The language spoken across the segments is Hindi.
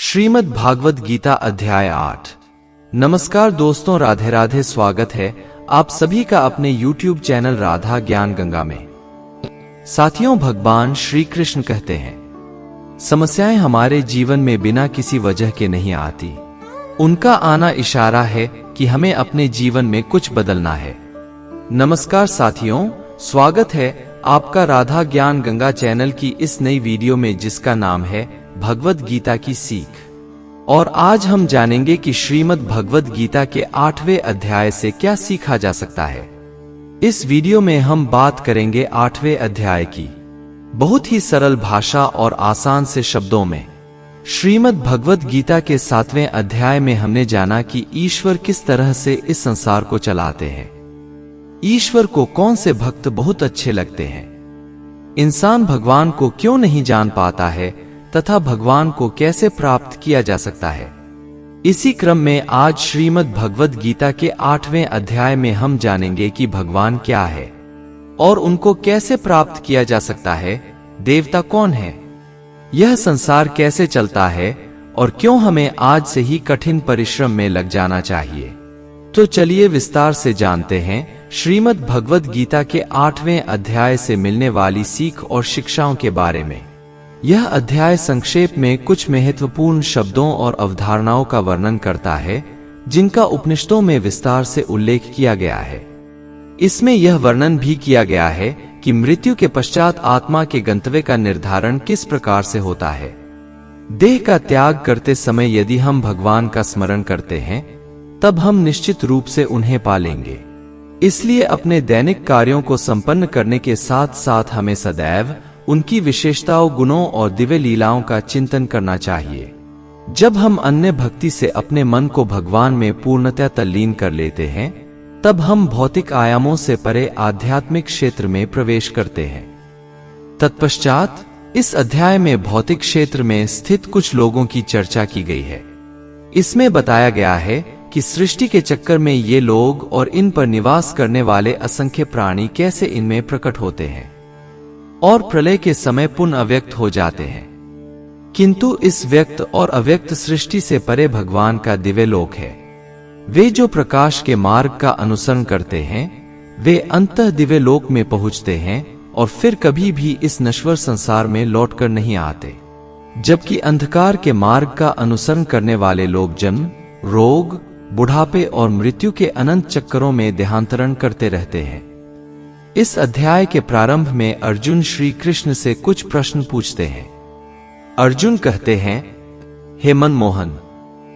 श्रीमद् भागवत गीता अध्याय 8। नमस्कार दोस्तों, राधे राधे। स्वागत है आप सभी का अपने YouTube चैनल राधा ज्ञान गंगा में। साथियों, भगवान श्री कृष्ण कहते हैं, समस्याएं हमारे जीवन में बिना किसी वजह के नहीं आती। उनका आना इशारा है कि हमें अपने जीवन में कुछ बदलना है। नमस्कार साथियों, स्वागत है आपका राधा ज्ञान गंगा चैनल की इस नई वीडियो में, जिसका नाम है भगवत गीता की सीख। और आज हम जानेंगे कि श्रीमद् भगवत गीता के 8वें अध्याय से क्या सीखा जा सकता है। इस वीडियो में हम बात करेंगे 8वें अध्याय की, बहुत ही सरल भाषा और आसान से शब्दों में। श्रीमद् भगवत गीता के 7वें अध्याय में हमने जाना कि ईश्वर किस तरह से इस संसार को चलाते हैं, ईश्वर को कौन से भक्त बहुत अच्छे लगते हैं, इंसान भगवान को क्यों नहीं जान पाता है तथा भगवान को कैसे प्राप्त किया जा सकता है। इसी क्रम में आज श्रीमद् भगवत गीता के 8वें अध्याय में हम जानेंगे कि भगवान क्या है और उनको कैसे प्राप्त किया जा सकता है, देवता कौन है, यह संसार कैसे चलता है और क्यों हमें आज से ही कठिन परिश्रम में लग जाना चाहिए। तो चलिए विस्तार से जानते हैं श्रीमद् भगवत गीता के 8वें अध्याय से मिलने वाली सीख और शिक्षाओं के बारे में। यह अध्याय संक्षेप में कुछ महत्वपूर्ण शब्दों और अवधारणाओं का वर्णन करता है, जिनका उपनिषदों में विस्तार से उल्लेख किया गया है। इसमें यह वर्णन भी किया गया है कि मृत्यु के पश्चात आत्मा के गंतव्य का निर्धारण किस प्रकार से होता है। देह का त्याग करते समय यदि हम भगवान का स्मरण करते हैं, तब हम निश्चित रूप से उन्हें पालेंगे। इसलिए अपने दैनिक कार्यों को संपन्न करने के साथ साथ हमें सदैव उनकी विशेषताओं, गुणों और दिव्य लीलाओं का चिंतन करना चाहिए। जब हम अन्य भक्ति से अपने मन को भगवान में पूर्णतः तल्लीन कर लेते हैं, तब हम भौतिक आयामों से परे आध्यात्मिक क्षेत्र में प्रवेश करते हैं। तत्पश्चात इस अध्याय में भौतिक क्षेत्र में स्थित कुछ लोगों की चर्चा की गई है। इसमें बताया गया है कि सृष्टि के चक्कर में ये लोग और इन पर निवास करने वाले असंख्य प्राणी कैसे इनमें प्रकट होते हैं और प्रलय के समय पुनः अव्यक्त हो जाते हैं। किंतु इस व्यक्त और अव्यक्त सृष्टि से परे भगवान का दिव्य लोक है। वे जो प्रकाश के मार्ग का अनुसरण करते हैं, वे अंततः दिव्य लोक में पहुंचते हैं और फिर कभी भी इस नश्वर संसार में लौटकर नहीं आते। जबकि अंधकार के मार्ग का अनुसरण करने वाले लोग जन्म, रोग, बुढ़ापे और मृत्यु के अनंत चक्करों में देहांतरण करते रहते हैं। इस अध्याय के प्रारंभ में अर्जुन श्री कृष्ण से कुछ प्रश्न पूछते हैं। अर्जुन कहते हैं, हे मनमोहन,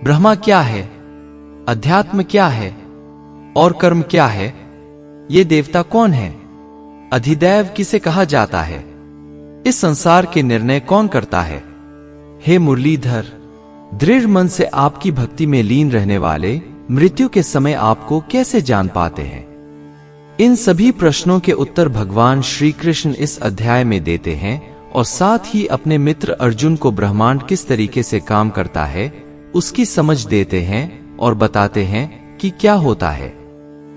ब्रह्मा क्या है, अध्यात्म क्या है और कर्म क्या है, ये देवता कौन है, अधिदैव किसे कहा जाता है, इस संसार के निर्णय कौन करता है। हे मुरलीधर, दृढ़ मन से आपकी भक्ति में लीन रहने वाले मृत्यु के समय आपको कैसे जान पाते हैं। इन सभी प्रश्नों के उत्तर भगवान श्री कृष्ण इस अध्याय में देते हैं और साथ ही अपने मित्र अर्जुन को ब्रह्मांड किस तरीके से काम करता है उसकी समझ देते हैं और बताते हैं कि क्या होता है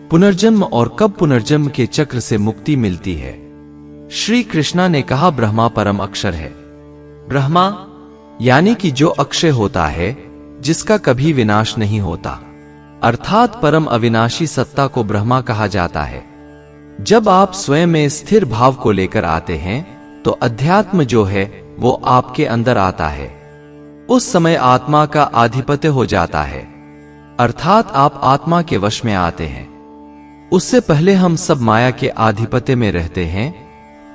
पुनर्जन्म और कब पुनर्जन्म के चक्र से मुक्ति मिलती है। श्री कृष्णा ने कहा, ब्रह्मा परम अक्षर है। ब्रह्मा यानी कि जो अक्षय होता है, जिसका कभी विनाश नहीं होता, अर्थात परम अविनाशी सत्ता को ब्रह्मा कहा जाता है। जब आप स्वयं में स्थिर भाव को लेकर आते हैं, तो अध्यात्म जो है वो आपके अंदर आता है। उस समय आत्मा का आधिपत्य हो जाता है, अर्थात आप आत्मा के वश में आते हैं। उससे पहले हम सब माया के आधिपत्य में रहते हैं,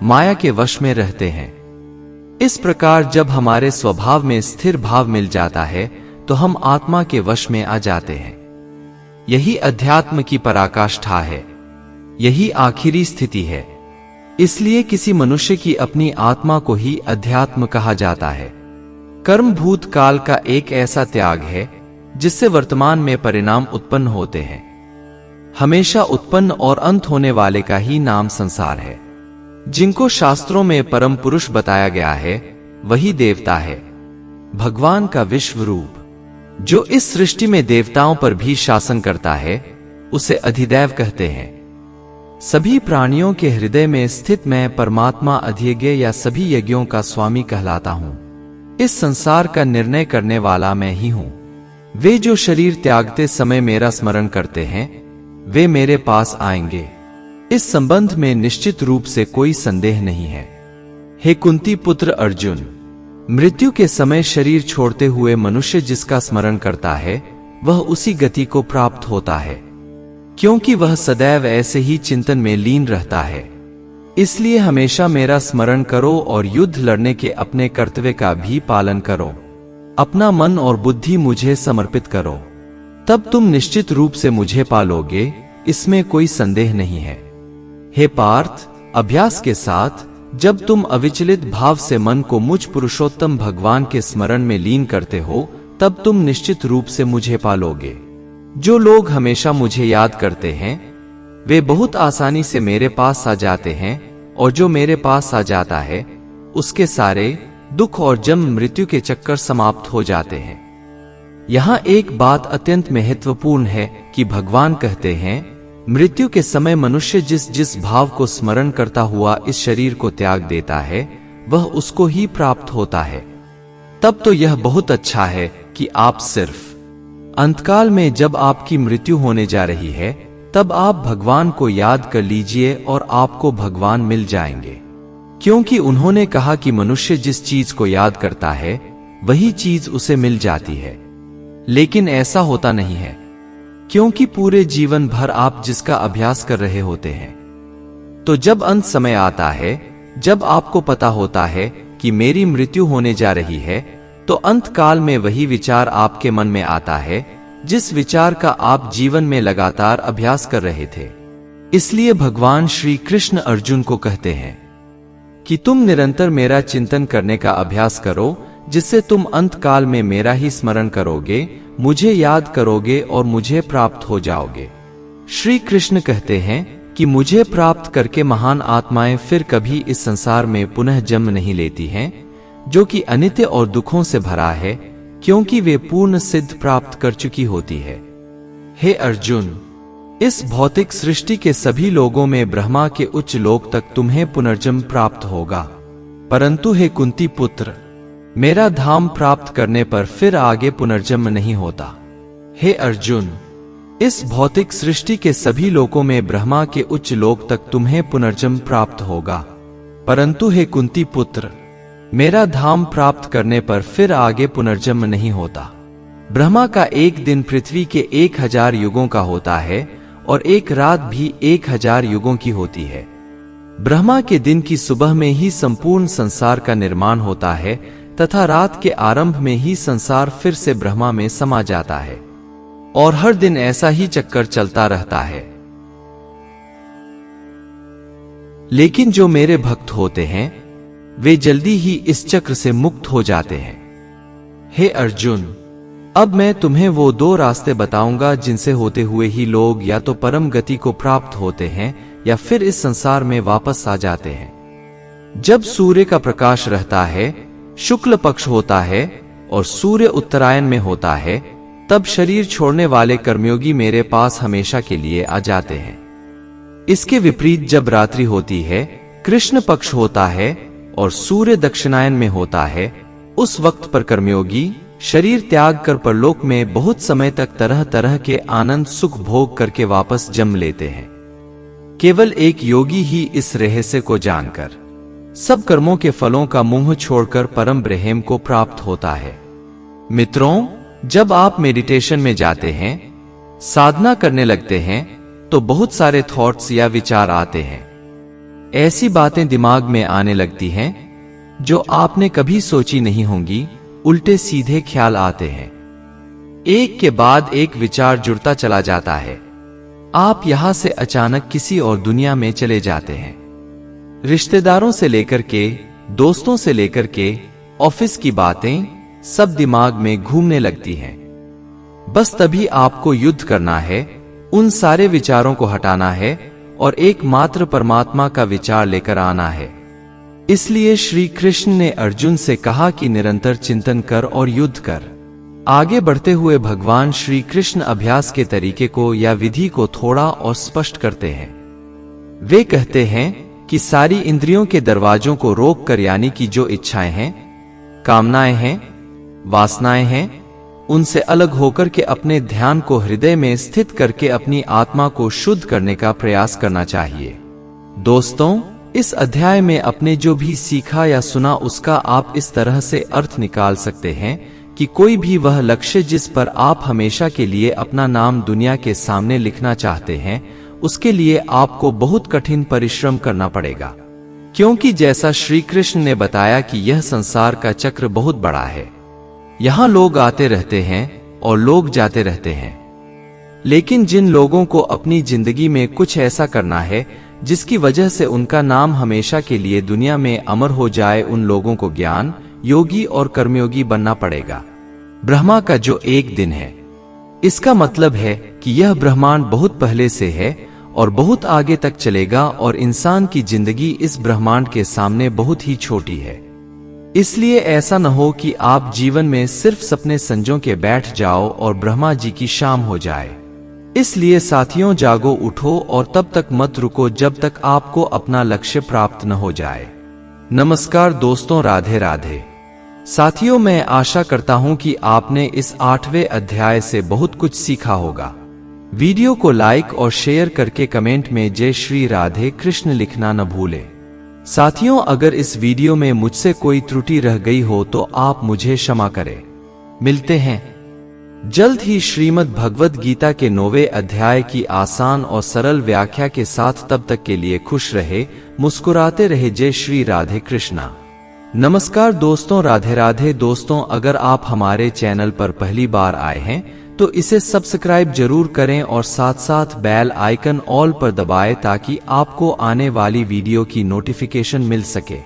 माया के वश में रहते हैं। इस प्रकार जब हमारे स्वभाव में स्थिर भाव मिल जाता है, तो हम आत्मा के वश में आ जाते हैं। यही अध्यात्म की पराकाष्ठा है, यही आखिरी स्थिति है। इसलिए किसी मनुष्य की अपनी आत्मा को ही अध्यात्म कहा जाता है। कर्म भूत काल का एक ऐसा त्याग है जिससे वर्तमान में परिणाम उत्पन्न होते हैं। हमेशा उत्पन्न और अंत होने वाले का ही नाम संसार है। जिनको शास्त्रों में परम पुरुष बताया गया है, वही देवता है, भगवान का विश्व रूप। जो इस सृष्टि में देवताओं पर भी शासन करता है, उसे अधिदैव कहते हैं। सभी प्राणियों के हृदय में स्थित मैं परमात्मा अधियज्ञ या सभी यज्ञों का स्वामी कहलाता हूं। इस संसार का निर्णय करने वाला मैं ही हूं। वे जो शरीर त्यागते समय मेरा स्मरण करते हैं वे मेरे पास आएंगे। इस संबंध में निश्चित रूप से कोई संदेह नहीं है। हे कुंती पुत्र अर्जुन, मृत्यु के समय शरीर छोड़ते हुए मनुष्य जिसका स्मरण करता है वह उसी गति को प्राप्त होता है, क्योंकि वह सदैव ऐसे ही चिंतन में लीन रहता है। इसलिए हमेशा मेरा स्मरण करो और युद्ध लड़ने के अपने कर्तव्य का भी पालन करो। अपना मन और बुद्धि मुझे समर्पित करो, तब तुम निश्चित रूप से मुझे पालोगे, इसमें कोई संदेह नहीं है। हे पार्थ, अभ्यास के साथ जब तुम अविचलित भाव से मन को मुझ पुरुषोत्तम भगवान के स्मरण में लीन करते हो तब तुम निश्चित रूप से मुझे पालोगे। जो लोग हमेशा मुझे याद करते हैं वे बहुत आसानी से मेरे पास आ जाते हैं, और जो मेरे पास आ जाता है उसके सारे दुख और जन्म मृत्यु के चक्कर समाप्त हो जाते हैं। यहां एक बात अत्यंत महत्वपूर्ण है कि भगवान कहते हैं मृत्यु के समय मनुष्य जिस जिस भाव को स्मरण करता हुआ इस शरीर को त्याग देता है वह उसको ही प्राप्त होता है। तब तो यह बहुत अच्छा है कि आप सिर्फ अंतकाल में जब आपकी मृत्यु होने जा रही है तब आप भगवान को याद कर लीजिए और आपको भगवान मिल जाएंगे, क्योंकि उन्होंने कहा कि मनुष्य जिस चीज को याद करता है वही चीज उसे मिल जाती है। लेकिन ऐसा होता नहीं है, क्योंकि पूरे जीवन भर आप जिसका अभ्यास कर रहे होते हैं, तो जब अंत समय आता है, जब आपको पता होता है कि मेरी मृत्यु होने जा रही है, तो अंत काल में वही विचार आपके मन में आता है जिस विचार का आप जीवन में लगातार अभ्यास कर रहे थे। इसलिए भगवान श्री कृष्ण अर्जुन को कहते हैं कि तुम निरंतर मेरा चिंतन करने का अभ्यास करो, जिससे तुम अंत काल में मेरा ही स्मरण करोगे, मुझे याद करोगे और मुझे प्राप्त हो जाओगे। श्री कृष्ण कहते हैं कि मुझे प्राप्त करके महान आत्माएं फिर कभी इस संसार में पुनः जन्म नहीं लेती हैं, जो कि अनित्य और दुखों से भरा है, क्योंकि वे पूर्ण सिद्ध प्राप्त कर चुकी होती है। हे अर्जुन, इस भौतिक सृष्टि के सभी लोगों में ब्रह्मा के उच्च लोक तक तुम्हें पुनर्जन्म प्राप्त होगा, परंतु हे कुंती पुत्र, मेरा धाम प्राप्त करने पर फिर आगे पुनर्जन्म नहीं होता। हे अर्जुन, इस भौतिक सृष्टि के सभी लोकों में ब्रह्मा के उच्च लोक तक तुम्हें पुनर्जन्म प्राप्त होगा, परंतु हे कुंती पुत्र, मेरा धाम प्राप्त करने पर फिर आगे पुनर्जन्म नहीं होता। ब्रह्मा का एक दिन पृथ्वी के 1000 युगों का होता है और एक रात भी 1000 युगों की होती है। ब्रह्मा के दिन की सुबह में ही संपूर्ण संसार का निर्माण होता है तथा रात के आरंभ में ही संसार फिर से ब्रह्मा में समा जाता है, और हर दिन ऐसा ही चक्कर चलता रहता है। लेकिन जो मेरे भक्त होते हैं वे जल्दी ही इस चक्र से मुक्त हो जाते हैं। हे अर्जुन, अब मैं तुम्हें वो 2 रास्ते बताऊंगा जिनसे होते हुए ही लोग या तो परम गति को प्राप्त होते हैं या फिर इस संसार में वापस आ जाते हैं। जब सूर्य का प्रकाश रहता है, शुक्ल पक्ष होता है और सूर्य उत्तरायण में होता है, तब शरीर छोड़ने वाले कर्मयोगी मेरे पास हमेशा के लिए आ जाते हैं। इसके विपरीत जब रात्रि होती है, कृष्ण पक्ष होता है और सूर्य दक्षिणायन में होता है, उस वक्त पर कर्मयोगी शरीर त्याग कर परलोक में बहुत समय तक तरह तरह के आनंद सुख भोग करके वापस जन्म लेते हैं। केवल एक योगी ही इस रहस्य को जानकर सब कर्मों के फलों का मुंह छोड़कर परम ब्रह्म को प्राप्त होता है। मित्रों, जब आप मेडिटेशन में जाते हैं, साधना करने लगते हैं, तो बहुत सारे थॉट्स या विचार आते हैं। ऐसी बातें दिमाग में आने लगती हैं जो आपने कभी सोची नहीं होंगी, उल्टे सीधे ख्याल आते हैं। एक के बाद एक विचार जुड़ता चला जाता है। आप यहां से अचानक किसी और दुनिया में चले जाते हैं। रिश्तेदारों से लेकर के, दोस्तों से लेकर के, ऑफिस की बातें सब दिमाग में घूमने लगती हैं। बस तभी आपको युद्ध करना है, उन सारे विचारों को हटाना है और एकमात्र परमात्मा का विचार लेकर आना है। इसलिए श्री कृष्ण ने अर्जुन से कहा कि निरंतर चिंतन कर और युद्ध कर। आगे बढ़ते हुए भगवान श्री कृष्ण अभ्यास के तरीके को या विधि को थोड़ा और स्पष्ट करते हैं। वे कहते हैं कि सारी इंद्रियों के दरवाजों को रोक कर, यानी कि जो इच्छाएं हैं कामनाएं हैं, वासनाएं हैं, उनसे अलग होकर के अपने ध्यान को हृदय में स्थित करके अपनी आत्मा को शुद्ध करने का प्रयास करना चाहिए। दोस्तों, इस अध्याय में आपने जो भी सीखा या सुना उसका आप इस तरह से अर्थ निकाल सकते हैं कि कोई भी वह लक्ष्य जिस पर आप हमेशा के लिए अपना नाम दुनिया के सामने लिखना चाहते हैं, उसके लिए आपको बहुत कठिन परिश्रम करना पड़ेगा, क्योंकि जैसा श्री कृष्ण ने बताया कि यह संसार का चक्र बहुत बड़ा है। यहाँ लोग आते रहते हैं और लोग जाते रहते हैं, लेकिन जिन लोगों को अपनी जिंदगी में कुछ ऐसा करना है जिसकी वजह से उनका नाम हमेशा के लिए दुनिया में अमर हो जाए, उन लोगों को ज्ञान योगी और कर्मयोगी बनना पड़ेगा। ब्रह्मा का जो एक दिन है, इसका मतलब है कि यह ब्रह्मांड बहुत पहले से है और बहुत आगे तक चलेगा, और इंसान की जिंदगी इस ब्रह्मांड के सामने बहुत ही छोटी है। इसलिए ऐसा न हो कि आप जीवन में सिर्फ सपने संजो के बैठ जाओ और ब्रह्मा जी की शाम हो जाए। इसलिए साथियों, जागो, उठो और तब तक मत रुको जब तक आपको अपना लक्ष्य प्राप्त न हो जाए। नमस्कार दोस्तों, राधे राधे। साथियों, मैं आशा करता हूं कि आपने इस 8वें अध्याय से बहुत कुछ सीखा होगा। वीडियो को लाइक और शेयर करके कमेंट में जय श्री राधे कृष्ण लिखना न भूलें। साथियों, अगर इस वीडियो में मुझसे कोई त्रुटि रह गई हो तो आप मुझे क्षमा करें। मिलते हैं जल्द ही श्रीमद् भगवद गीता के 9वें अध्याय की आसान और सरल व्याख्या के साथ। तब तक के लिए खुश रहे, मुस्कुराते रहे। जय श्री राधे कृष्णा। नमस्कार दोस्तों, राधे राधे। दोस्तों, अगर आप हमारे चैनल पर पहली बार आए हैं तो इसे सब्सक्राइब जरूर करें और साथ साथ बेल आइकन ऑल पर दबाएं ताकि आपको आने वाली वीडियो की नोटिफिकेशन मिल सके।